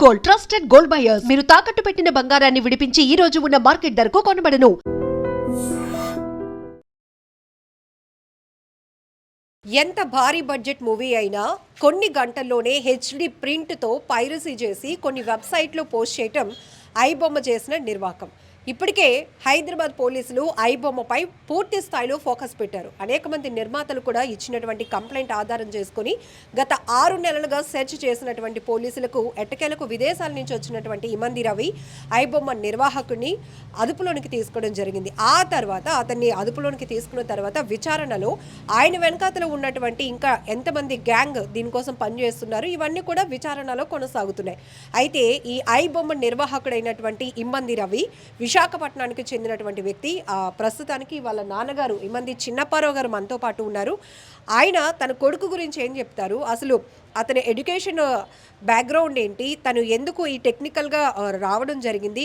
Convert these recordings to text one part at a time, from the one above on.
Gold, trusted gold buyers. మీరు తాకట్టు పెట్టిన బంగారాన్ని విడిపించి ఈ రోజు ఉన్న మార్కెట్ ధరకు కొనబడను. ఎంత భారీ బడ్జెట్ మూవీ అయినా కొన్ని గంటల్లోనే హెచ్డి ప్రింట్తో పైరసీ చేసి కొన్ని వెబ్సైట్లో పోస్ట్ చేయటం ఐబొమ్మ చేసిన నిర్వాకం. ఇప్పటికే హైదరాబాద్ పోలీసులు ఐబొమ్మపై పూర్తి స్థాయిలో ఫోకస్ పెట్టారు. అనేక మంది నిర్మాతలు కూడా ఇచ్చినటువంటి కంప్లైంట్ ఆధారం చేసుకుని గత 6 నెలలుగా సెర్చ్ చేసినటువంటి పోలీసులకు ఎట్టకేలకు విదేశాల నుంచి వచ్చినటువంటి ఇమంది రవి ఐబొమ్మ నిర్వాహకుడిని అదుపులోనికి తీసుకోవడం జరిగింది. ఆ తర్వాత అతన్ని అదుపులోనికి తీసుకున్న తర్వాత విచారణలో ఆయన వెనకాతలో ఉన్నటువంటి ఇంకా ఎంతమంది గ్యాంగ్ దీనికోసం పనిచేస్తున్నారు ఇవన్నీ కూడా విచారణలో కొనసాగుతున్నాయి. అయితే ఈ ఐబొమ్మ నిర్వాహకుడైనటువంటి ఇమ్మంది రవి విశాఖపట్నానికి చెందినటువంటి వ్యక్తి. ప్రస్తుతానికి వాళ్ళ నాన్నగారు ఇమంది చిన్నప్పారావు గారు మనతో పాటు ఉన్నారు. ఆయన తన కొడుకు గురించి ఏం చెప్తారు, అసలు అతని ఎడ్యుకేషన్ బ్యాక్గ్రౌండ్ ఏంటి, తను ఎందుకు ఈ టెక్నికల్గా రావడం జరిగింది,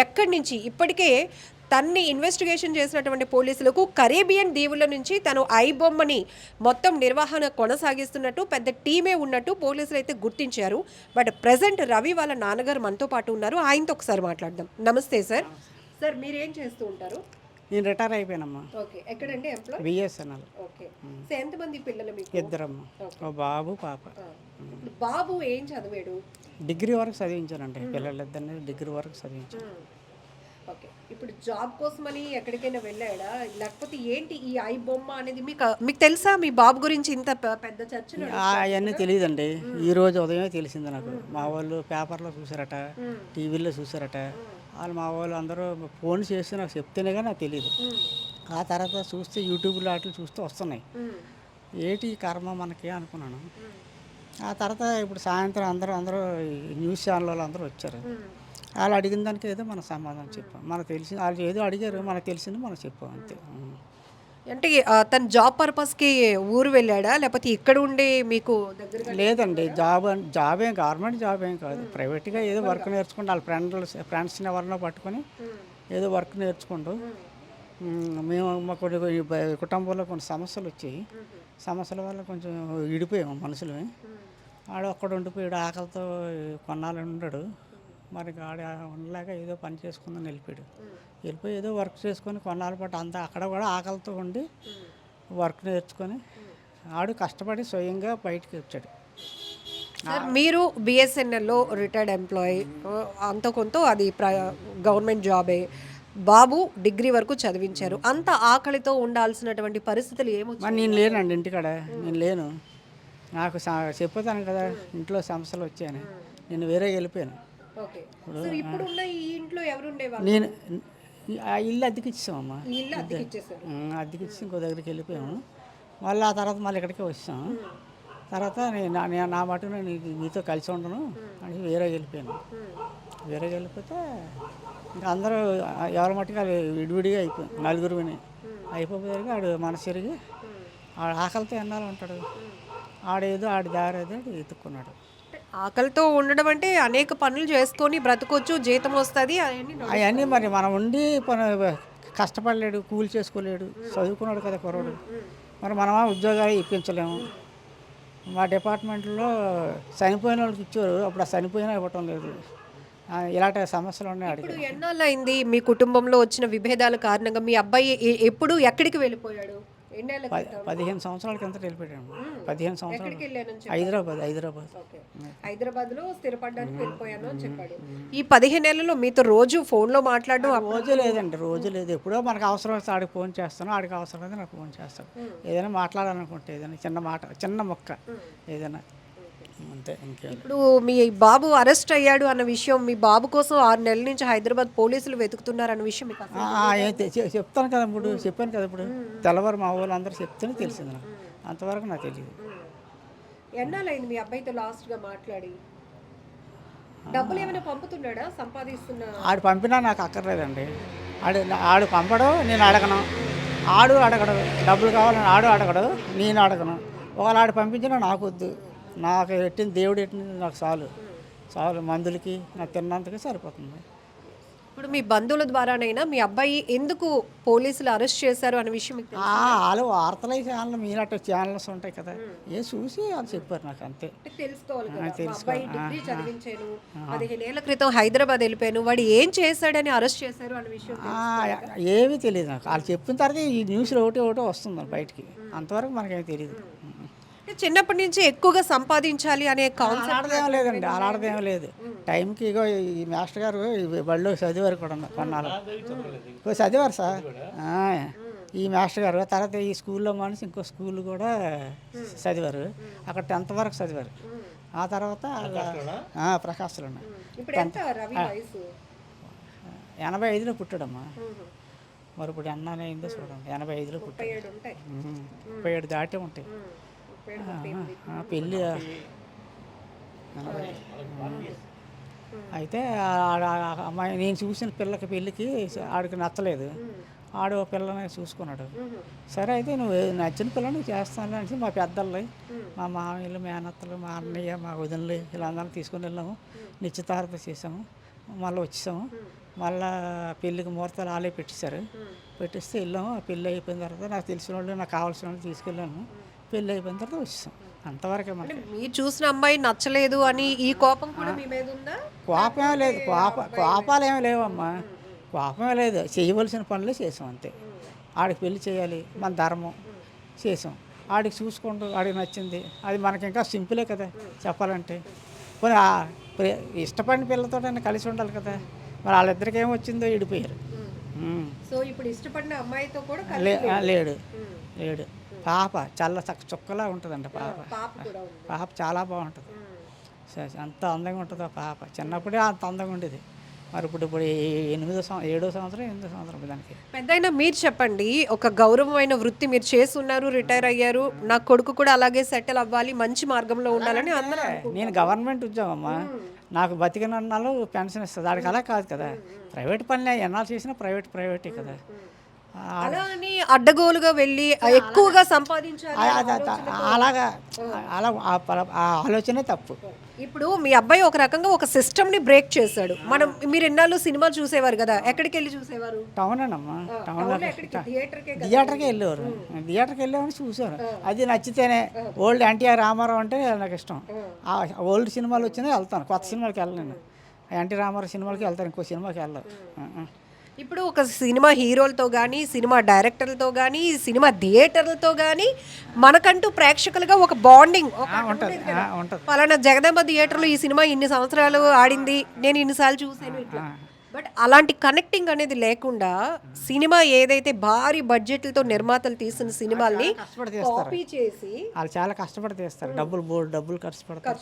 ఎక్కడి నుంచి ఇప్పటికే తన్ని ఇన్వెస్టిగేషన్ చేసినటువంటి పోలీసులకు కరేబియన్ దీవుల నుంచి తను ఐబొమ్మని మొత్తం నిర్వహణ కొనసాగిస్తున్నట్టు పెద్ద టీమే ఉన్నట్టు పోలీసులు అయితే గుర్తించారు. బట్ ప్రజెంట్ రవి వాళ్ళ నాన్నగారు మనతో పాటు ఉన్నారు. ఆయనతో ఒకసారి మాట్లాడదాం. నమస్తే సార్. సార్ మీరేం చేస్తూ ఉంటారు? నేను రిటైర్ అయిపోయానమ్మా. ఓకే, ఎక్కడండి ఎంప్లాయ్? బిఎస్ఎన్ఎల్. ఓకే, సో ఎంతమంది పిల్లలు మీకు? ఇద్దరమ్మా, ఓ బాబు పాప. ఇప్పుడు బాబు ఏం చదివాడు? డిగ్రీ వరకు చదివించానండి. పిల్లలిద్దరిని డిగ్రీ వరకు చదివించాను. ఓకే, ఇప్పుడు జాబ్ కోసమని ఎక్కడికైనా వెళ్ళాడా, లేకపోతే ఏంటి ఈ ఐ బొమ్మ అనేది మీకు తెలుసా? మీ బాబు గురించి ఇంత పెద్ద చర్చలు అవన్నీ తెలియదండి. ఈ రోజు ఉదయమే తెలిసింది నాకు. మా వాళ్ళు పేపర్లో చూసారట, టీవీలో చూసారట. వాళ్ళు మా వాళ్ళు అందరూ ఫోన్ చేసి నాకు చెప్తేనే కానీ నాకు తెలియదు. ఆ తర్వాత చూస్తే యూట్యూబ్లో వాటిలో చూస్తే వస్తున్నాయి. ఏంటి కర్మ మనకి అనుకున్నాను. ఆ తర్వాత ఇప్పుడు సాయంత్రం అందరూ న్యూస్ ఛానల్ వాళ్ళు అందరూ వచ్చారు. వాళ్ళు అడిగిన దానికి ఏదో మన సమాధానం చెప్పాం. మనకు తెలిసింది వాళ్ళు ఏదో అడిగారు, మనకు తెలిసింది మనం చెప్పాం అంతే. అంటే తను జాబ్ పర్పస్కి ఊరు వెళ్ళాడా, లేకపోతే ఇక్కడ ఉండే మీకు దగ్గర? లేదండి, జాబ్ ఏం గవర్నమెంట్ జాబ్ ఏం కాదు, ప్రైవేట్గా ఏదో వర్క్ నేర్చుకుంటూ వాళ్ళ ఫ్రెండ్స్ని ఎవరినో పట్టుకొని ఏదో వర్క్ నేర్చుకుంటూ మేము మా కొన్ని కుటుంబంలో కొన్ని సమస్యలు వచ్చాయి. సమస్యల వల్ల కొంచెం విడిపోయాము మనుషులు. ఆడు ఒక్కడ ఉండిపోయాడు, ఆకలితో కొన్నాళ్ళు ఉన్నాడు. మరి ఆడ ఉండలేక ఏదో పని చేసుకుందని వెళ్ళిపోయి ఏదో వర్క్ చేసుకొని కొన్నాళ్ళ పాటు అంతా అక్కడ కూడా ఆకలితో ఉండి వర్క్ నేర్చుకొని ఆడు కష్టపడి స్వయంగా బయటికి వచ్చాడు. సార్ మీరు బిఎస్ఎన్ఎల్లో రిటైర్డ్ ఎంప్లాయీ, అంత కొంత అది గవర్నమెంట్ జాబే. బాబు డిగ్రీ వరకు చదివించారు. అంత ఆకలితో ఉండాల్సినటువంటి పరిస్థితులు ఏమొచ్చాయి? నేను లేనండి ఇంటికాడ, నేను లేను. నాకు చెప్పుతాను కదా ఇంట్లో సమస్యలు వచ్చాయని, నేను వేరే వెళ్ళిపోయాను. నేను ఆ ఇల్లు అద్దెకి ఇచ్చామమ్మా. అద్దెకిచ్చి ఇంకో దగ్గరికి వెళ్ళిపోయాము. మళ్ళీ ఆ తర్వాత మళ్ళీ ఇక్కడికే వచ్చాము. తర్వాత నేను నా మటు నేను మీతో కలిసి ఉండను అని వేరే వెళ్ళిపోయాను. వేరే వెళ్ళిపోతే ఇంకా అందరూ ఎవరి మట్టుకు విడివిడిగా అయిపోయాం. నలుగురు అయిపోయేసరికి ఆడు మనసు తిరిగి ఆడు ఆకలితో ఎన్నాళ్ళు ఉంటాడు. ఆడేదో ఆడి దారి ఏదో ఎత్తుక్కున్నాడు. ఆకలితో ఉండడం అంటే అనేక పనులు చేసుకొని బ్రతకొచ్చు, జీతం వస్తుంది, అవన్నీ మరి మనం ఉండి కష్టపడలేడు, కూలి చేసుకోలేడు, చదువుకున్నాడు కదా కుర్రాడు. మరి మనమా ఉద్యోగాలు ఇప్పించలేము. మా డిపార్ట్మెంట్లో చనిపోయిన వాళ్ళకి ఇచ్చారు, అప్పుడు ఆ చనిపోయినా ఇవ్వటం లేదు. ఇలాంటి సమస్యలు ఉన్నాయి. అడిగి ఎన్నాళ్ళు అయింది మీ కుటుంబంలో వచ్చిన విభేదాల కారణంగా మీ అబ్బాయి ఎప్పుడు ఎక్కడికి వెళ్ళిపోయాడు? 15 సంవత్సరాల కింద వెళ్ళిపోయాడు. 15 సంవత్సరాలు హైదరాబాద్లో స్థిరపడడానికి వెళ్ళిపోయాను అని చెప్పాడు. ఈ 15 ఏళ్లలో మీతో రోజు ఫోన్లో మాట్లాడడం? రోజు లేదండి, రోజు లేదు. ఎప్పుడో మనకు అవసరం వస్తే ఆడికి ఫోన్ చేస్తాను, ఆడికి అవసరం అయితే నాకు ఫోన్ చేస్తాను. ఏదైనా మాట్లాడాలనుకుంటే ఏదైనా చిన్న మాట, చిన్న మొక్క ఏదైనా అంతే. ఇప్పుడు మీ బాబు అరెస్ట్ అయ్యాడు అన్న విషయం, మీ బాబు కోసం 6 నెలల నుంచి హైదరాబాద్ పోలీసులు వెతుకుతున్నారు అన్న విషయం మీకు చెప్తాను కదా, చెప్పాను కదా ఇప్పుడు తెల్లవారు మా వాళ్ళు అందరూ చెప్తేనే తెలిసింది నాకు. అంతవరకు నాకు తెలియదు. ఎన్నాళ్ళైంది మీ అబ్బాయితో లాస్ట్గా మాట్లాడి? డబ్బులు ఏమైనా పంపుతున్నాడా, సంపాదిస్తున్నా? ఆడు పంపినా నాకు అక్కర్లేదండి. ఆడు పంపడు, నేను అడగను. ఆడు అడగడు, డబ్బులు కావాలని ఆడు అడగడు, నేను అడగను. ఒకవేళ ఆడు పంపించినా నాకు వద్దు. నాకు దేవుడు ఎట్టింది నాకు చాలు మందులకి నాకు తిన్నంతకి సరిపోతుంది. ఇప్పుడు మీ బంధువుల ద్వారానైనా మీ అబ్బాయి ఎందుకు పోలీసులు అరెస్ట్ చేశారు అనే విషయం మీకు తెలుసా? వాళ్ళు వార్తలు ఛానల్ మీనట్టు ఛానల్స్ ఉంటాయి కదా, ఏ చూసి వాళ్ళు చెప్పారు నాకు అంతే. అంటే తెలుసుకోవాలి కదా. మా తెలుసుకోవాలి. అబ్బాయి డిగ్రీ చదివించాను, 15 ఏళ్ల క్రితం హైదరాబాద్ వెళ్ళిపోయాను, వాడు ఏం చేశాడని అరెస్ట్ చేశారు అనే విషయం ఏమీ తెలియదు నాకు. వాళ్ళు చెప్పిన తర్వాత ఈ న్యూస్లో ఒకటి వస్తుంది బయటికి, అంతవరకు మనకేమీ తెలియదు. అంటే చిన్నప్పటి నుంచి ఎక్కువగా సంపాదించాలి అనే కాన్సెప్ట్ అలాడదేం లేదండి, అలాడదేం లేదు. టైంకి ఇగో ఈ మాస్టర్ గారు ఈ బడిలో చదివారు కూడా కొన్నాళ్ళు చదివారు సార్. ఈ మాస్టర్ గారు తర్వాత ఈ స్కూల్లో మనిషి ఇంకో స్కూల్ కూడా చదివారు, అక్కడ 10th వరకు చదివారు. ఆ తర్వాత ప్రకాశ్లో ఇప్పుడు ఎంత రవి వయసు? 85లో పుట్టాడమ్మా. మరి ఇప్పుడు ఎన్నానే అయిందో చూడండి, 85లో పుట్టాడు. 37 ఉంటాయి. 37 దాటే ఉంటాయి. పెళ్ళి అయితే అమ్మాయి నేను చూసిన పిల్లకి పెళ్ళికి ఆడికి నచ్చలేదు, ఆడు పిల్లని చూసుకున్నాడు. సరే అయితే నువ్వు నచ్చిన పిల్లని చేస్తాను అనేసి మా పెద్దల్ని, మా మామయ్యలు, మేనత్తలు, మా అన్నయ్య, మా వదినలు వీళ్ళందరినీ తీసుకుని వెళ్ళాము. నిశ్చితార్థం చేసాము, మళ్ళీ వచ్చేసాము. మళ్ళీ పెళ్ళికి ముహూర్తాలు వాళ్ళే పెట్టేశారు. పెట్టిస్తే వెళ్ళాము. ఆ పెళ్ళి అయిపోయిన తర్వాత నాకు తెలిసిన వాళ్ళు, నాకు కావాల్సిన వాళ్ళు తీసుకెళ్ళాను. పెళ్ళి అయిపోయిన తర్వాత వచ్చేసాం. అంతవరకే మనకి. మీరు చూసిన అమ్మాయి నచ్చలేదు అని ఈ కోపం కూడా మీ మీద ఉందా? కోపమే లేదు, కోపాలు ఏమీ లేవమ్మా, కోపమే లేదు. చేయవలసిన పనులే చేసాం అంతే. ఆడికి పెళ్లి చేయాలి, మన ధర్మం చేసాం. ఆడికి చూసుకుంటూ ఆడికి నచ్చింది, అది మనకి ఇంకా సింపులే కదా చెప్పాలంటే. పోనీ ఇష్టపడిన పిల్లతో కలిసి ఉండాలి కదా. మరి వాళ్ళిద్దరికి ఏమొచ్చిందో విడిపోయారు. సో ఇప్పుడు ఇష్టపడిన అమ్మాయితో కూడా లేడు లేడు. పాప చల్ల చుక్కలా ఉంటుందండి పాప. పాప చాలా బాగుంటుంది, అంత అందంగా ఉంటుంది ఆ పాప. చిన్నప్పుడే అంత అందంగా ఉండేది. మరి ఇప్పుడు 7వ సంవత్సరం 8వ సంవత్సరం దానికి. పెద్దయినా మీరు చెప్పండి, ఒక గౌరవమైన వృత్తి మీరు చేస్తున్నారు, రిటైర్ అయ్యారు, నా కొడుకు కూడా అలాగే సెటిల్ అవ్వాలి, మంచి మార్గంలో ఉండాలని అందరూ నేను గవర్నమెంట్ ఉద్యోగం అమ్మా, నాకు బతికినన్నాళ్ళు పెన్షన్ ఇస్తుంది. దానికి అలా కాదు కదా, ప్రైవేట్ పనులే ఎన్నాళ్ళు చేసినా ప్రైవేటే కదా. అలా అని అడ్డగోలుగా వెళ్ళి ఎక్కువగా సంపాదించాలి అలాగా అలా ఆ ఆలోచనే తప్పు. ఇప్పుడు మీ అబ్బాయి ఒక రకంగా ఒక సిస్టమ్ని బ్రేక్ చేశాడు. మీరు ఎన్నాళ్ళు సినిమా చూసేవారు కదా, ఎక్కడికి వెళ్ళి చూసేవారు? టౌనేనమ్మా, టౌన్లో థియేటర్కి వెళ్ళేవారు. థియేటర్కి వెళ్ళేవారు, చూసారు. అది నచ్చితేనే. ఓల్డ్ ఎన్టీఆర్ రామారావు అంటే నాకు ఇష్టం. ఆ ఓల్డ్ సినిమాలు వచ్చినా వెళ్తాను, కొత్త సినిమాలకి వెళ్ళను. ఎన్టీ రామారావు సినిమాలకి వెళ్తాను, ఇంకో సినిమాకి వెళ్ళను. ఇప్పుడు ఒక సినిమా హీరోలతో కానీ, సినిమా డైరెక్టర్లతో కానీ, సినిమా థియేటర్లతో కానీ మనకంటూ ప్రేక్షకులుగా ఒక బాండింగ్ ఉంటుంది. పలానా జగదాంబ థియేటర్లో ఈ సినిమా ఇన్ని సంవత్సరాలు ఆడింది, నేను ఇన్నిసార్లు చూసాను ఇట్లా. బట్ అలాంటి కనెక్టింగ్ అనేది లేకుండా సినిమా ఏదైతే భారీ బడ్జెట్లతో నిర్మాతలు తీసిన సినిమాల్ని కాపీ చేసి వాళ్ళు చాలా కష్టపడి తీస్తారు, డబ్బులు ఖర్చు పెడతారు,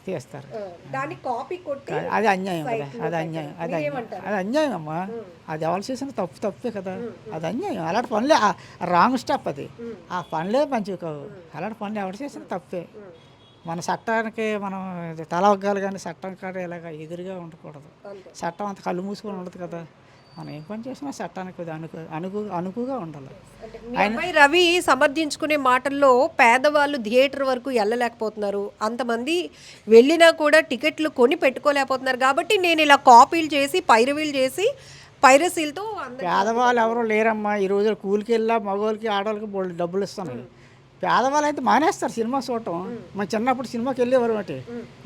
తీస్తారు. దాన్ని కాపీ కొట్టి అది అన్యాయం కదా, అది అన్యాయం అమ్మా. అది ఎవరు చేసిన తప్పే కదా, అది అన్యాయం. అలాంటి పనులే రాంగ్ స్టెప్ అది. ఆ పనులే మంచివి కావు. అలాంటి పనులు ఎవరు చేసిన తప్పే. మన చట్టానికి మనం తల ఒగ్గాలి కానీ చట్టం కాడ ఇలాగ ఎదురుగా ఉండకూడదు. చట్టం అంత కళ్ళు మూసుకొని ఉండదు కదా. మనం ఏం పని చేసినా చట్టానికి అనుకుగా ఉండాలి. అబ్బాయి రవి సమర్థించుకునే మాటల్లో పేదవాళ్ళు థియేటర్ వరకు వెళ్ళలేకపోతున్నారు, అంతమంది వెళ్ళినా కూడా టికెట్లు కొని పెట్టుకోలేకపోతున్నారు, కాబట్టి నేను ఇలా కాపీలు చేసి పైరసీలతో. పేదవాళ్ళు ఎవరు లేరమ్మా ఈ రోజు. కూలికి వెళ్ళా మగవాళ్ళకి ఆడవాళ్ళకి డబ్బులు ఇస్తున్నాయి. పేదవాళ్ళు అయితే మానేస్తారు సినిమా చూడటం. మా చిన్నప్పుడు సినిమాకి వెళ్ళేవారు అంటే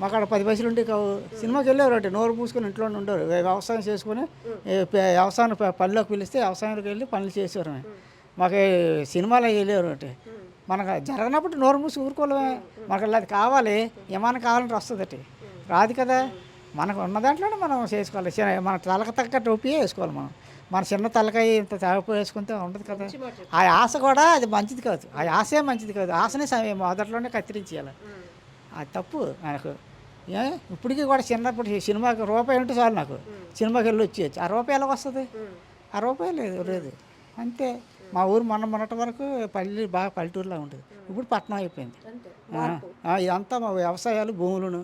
మాకు అక్కడ 10 పైసలు ఉంటే కావు. సినిమాకి వెళ్ళేవారు అంటే నోరు పూసుకొని ఇంట్లోనే ఉండేవారు. వ్యవసాయం చేసుకొని వ్యవసాయం పనిలోకి పిలిస్తే వ్యవసాయంలోకి వెళ్ళి పనులు చేసేవారు. మాకు సినిమాలో వెళ్ళేవారు అంటే మనకు జరగనప్పుడు నోరు మూసి ఊరుకోలేమే. మనకు అది కావాలి, ఏమైనా కావాలంటే వస్తుంది రాదు కదా. మనకు ఉన్న దాంట్లోనే మనం చేసుకోవాలి. మన తలకు తగ్గ టోపీయే వేసుకోవాలి. మన చిన్న తలకాయ ఇంత తలపు వేసుకుంటే ఉండదు కదా. ఆ ఆశ కూడా అది మంచిది కాదు, ఆ ఆశే మంచిది కాదు. ఆశనే మొదట్లోనే కత్తిరించేయాలి. అది తప్పు నాకు. ఇప్పటికీ కూడా చిన్నప్పుడు సినిమాకి రూపాయి ఉంటే చాలు, నాకు సినిమాకి వెళ్ళి వచ్చేయచ్చు. ఆ రూపాయి ఎలా వస్తుంది? ఆ రూపాయి లేదు అంతే. మా ఊరు మొన్నటి వరకు బాగా పల్లెటూరులా ఉండేది, ఇప్పుడు పట్టణం అయిపోయింది. ఇదంతా మా వ్యవసాయాలు, భూములను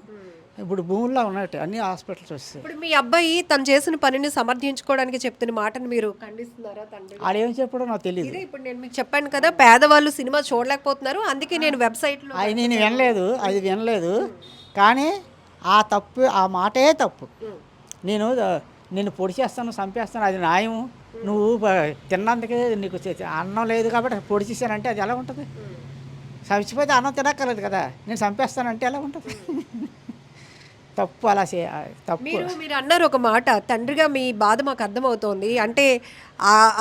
ఇప్పుడు భూముల్లో ఉన్నట్టు అన్ని హాస్పిటల్స్ వస్తాయి. ఇప్పుడు మీ అబ్బాయి తను చేసిన పనిని సమర్థించుకోవడానికి చెప్తున్న మాటను మీరు ఖండిస్తున్నారా? తండ్రి అది ఏం చెప్పడో నాకు తెలియదు. ఇప్పుడు నేను మీకు చెప్పాను కదా, పేదవాళ్ళు సినిమా చూడలేకపోతున్నారు, అందుకే నేను వెబ్సైట్లో అది నేను వినలేదు. కానీ ఆ మాటే తప్పు. నిన్ను పొడి చేస్తాను చంపేస్తాను అది న్యాయం, నువ్వు తిన్నందుకే నీకు అన్నం లేదు కాబట్టి పొడి చేశానంటే అది ఎలా ఉంటుంది? చచ్చిపోతే అన్నం తినక్కర్లేదు కదా, నేను చంపేస్తానంటే ఎలా ఉంటుంది? తప్పు అలా తప్పు. మీరు అన్నారు ఒక మాట, తండ్రిగా మీ బాధ మాకు అర్థమవుతోంది. అంటే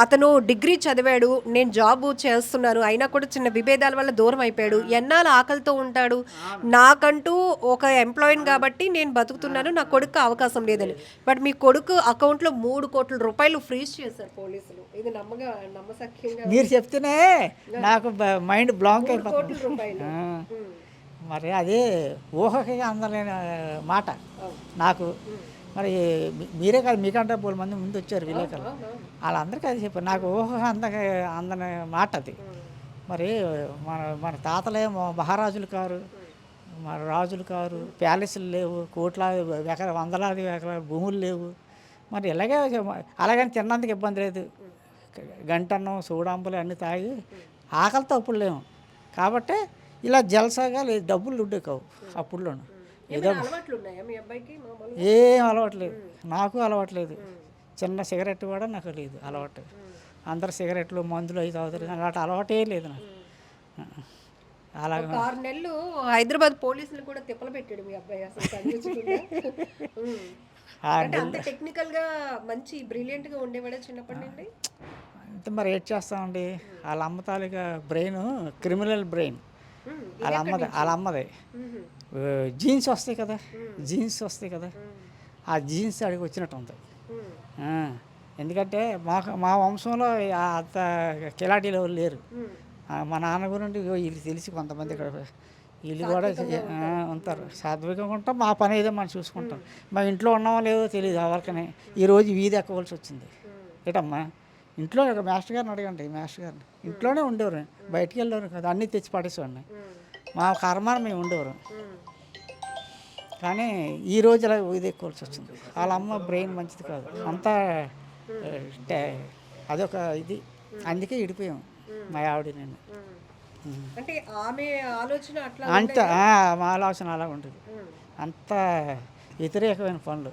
అతను డిగ్రీ చదివాడు, నేను జాబ్ చేస్తున్నాను, అయినా కూడా చిన్న విభేదాల వల్ల దూరం అయిపోయాడు, ఎన్నాళ్ళు ఆకలితో ఉంటాడు, నాకంటూ ఒక ఎంప్లాయీని కాబట్టి నేను బతుకుతున్నాను, నా కొడుకు అవకాశం లేదని. బట్ మీ కొడుకు అకౌంట్లో 3 కోట్ల రూపాయలు ఫ్రీజ్ చేశారు పోలీసులు. ఇది నమ్మసఖ్యంగా మీరు చెప్తేనే నాకు మైండ్ బ్లాంక్ అయిపోతుంది. రూపాయలు మరి అదే ఊహకి అందలేని మాట నాకు. మరి మీరే కాదు, మీకంటే 3 మంది ముందు వచ్చారు విలేకరులు, వాళ్ళందరికీ అది చెప్పారు. నాకు ఊహ అందని మాట అది. మరి మన తాతలే మహారాజులు కారు, మన రాజులు కారు, ప్యాలెస్లు లేవు, కోట్లాది వందలాది ఎకరాల భూములు లేవు. మరి అలాగని తిన్నందుకు ఇబ్బంది లేదు, గంటన్నం సూడాంబులు అన్నీ తాగి ఆకలితో అప్పుడు లేవు. కాబట్టి ఇలా జలసాగా లేదు, డబ్బులు ఉండేవి కావు అప్పుడులోను. ఏదో ఏం అలవాట్లేదు, నాకు అలవాట్లేదు. చిన్న సిగరెట్ కూడా నాకు లేదు అలవాటు. అందరు సిగరెట్లు మందులు అవి తాగుతారు, అలాంటి అలవాటే లేదు నాకు. అలాగే 6 నెలలు హైదరాబాద్ పోలీసులు కూడా తిప్పలు పెట్టాడు మీ అబ్బాయి. అసలు టెక్నికల్ గా మంచి బ్రిలియంట్ గా ఉండేవాడే చిన్నప్పటి నుండి. అంతే మరి ఏం చేస్తామండి, వాళ్ళ అమ్మ తాలూకా బ్రెయిన్ క్రిమినల్ బ్రెయిన్, వాళ్ళ అమ్మది. జీన్స్ వస్తాయి కదా, ఆ జీన్స్ అడిగి వచ్చినట్టు ఉంది. ఎందుకంటే మా వంశంలో అంత కిలాటీలు ఎవరు లేరు. మా నాన్న గురించి వీళ్ళు తెలిసి కొంతమంది ఇక్కడ వీళ్ళు కూడా ఉంటారు. సాత్వికంగా ఉంటాం, మా పని ఏదో మనం చూసుకుంటాం. మా ఇంట్లో ఉన్నామో లేదో తెలియదు ఎవరికనే. ఈరోజు వీధి ఎక్కవలసి వచ్చింది. ఏటమ్మా ఇంట్లో మాస్టర్ గారిని అడగండి, మాస్టర్ గారిని ఇంట్లోనే ఉండేవారు, బయటికి వెళ్ళేవారు కదా, అన్నీ తెచ్చి పడేసేవాడిని. మా కర్మాన మేము ఉండేవారు. కానీ ఈరోజు ఇలా ఇది ఎక్కువలసి వచ్చింది. వాళ్ళ అమ్మ బ్రెయిన్ మంచిది కాదు, అంతా అదొక ఇది. అందుకే విడిపోయాం మా ఆవిడ నేను. అంటే ఆమె ఆలోచన అట్లా అంత మా ఆలోచన అలా ఉంటుంది. అంత వ్యతిరేకమైన పనులు.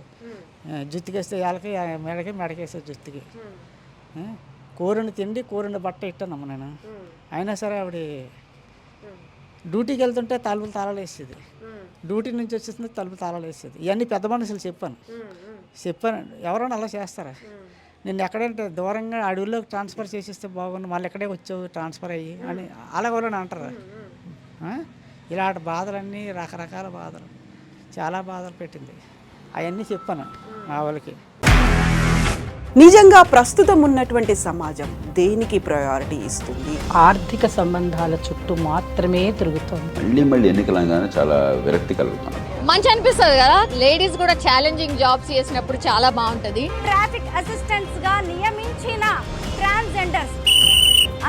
జుత్తుకేస్తే వాళ్ళకి మెడకేస్తే జుత్తుకి. కూరని తిండి కూరని బట్ట ఇట్టానమ్మ నేను. అయినా సరే ఆవిడ డ్యూటీకి వెళ్తుంటే తలుపులు తాళాలు వేసేది, డ్యూటీ నుంచి వచ్చేసింది తలుపులు తాళాలు వేసేది. ఇవన్నీ పెద్ద మనుషులు చెప్పాను. ఎవరైనా అలా చేస్తారా? నేను ఎక్కడంటే దూరంగా అడవుల్లోకి ట్రాన్స్ఫర్ చేసేస్తే బాగుండు, మళ్ళీ ఎక్కడే వచ్చావు ట్రాన్స్ఫర్ అయ్యి అని అలా కూడా అంటారు. ఇలాంటి బాధలన్నీ రకరకాల బాధలు, చాలా బాధలు పెట్టింది. అవన్నీ చెప్పాను మా వాళ్ళకి. నిజంగా ప్రస్తుతం ఉన్నటువంటి సమాజం దేనికి ప్రయారిటీ ఇస్తుంది? ఆర్థిక సంబంధాల చుట్టూ మాత్రమే తిరుగుతుంది. మళ్ళీ ఎన్నికలంగానే చాలా విరక్తి కలుగుతున్నాం. మంచి అనిపిస్తుంది కదా, లేడీస్ కూడా ఛాలెంజింగ్ జాబ్స్ చేసినప్పుడు చాలా బాగుంటది. ట్రాఫిక్ అసిస్టెంట్స్ గా నియమించిన ట్రాన్స్జెండర్స్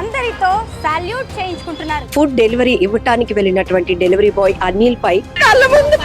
అందరితో సాల్యూట్ చేయించుకుంటున్నారు. ఫుడ్ డెలివరీ ఇవ్వటానికి వెళ్ళినటువంటి డెలివరీ బాయ్ అనిల్ పై కళ్ళ ముందు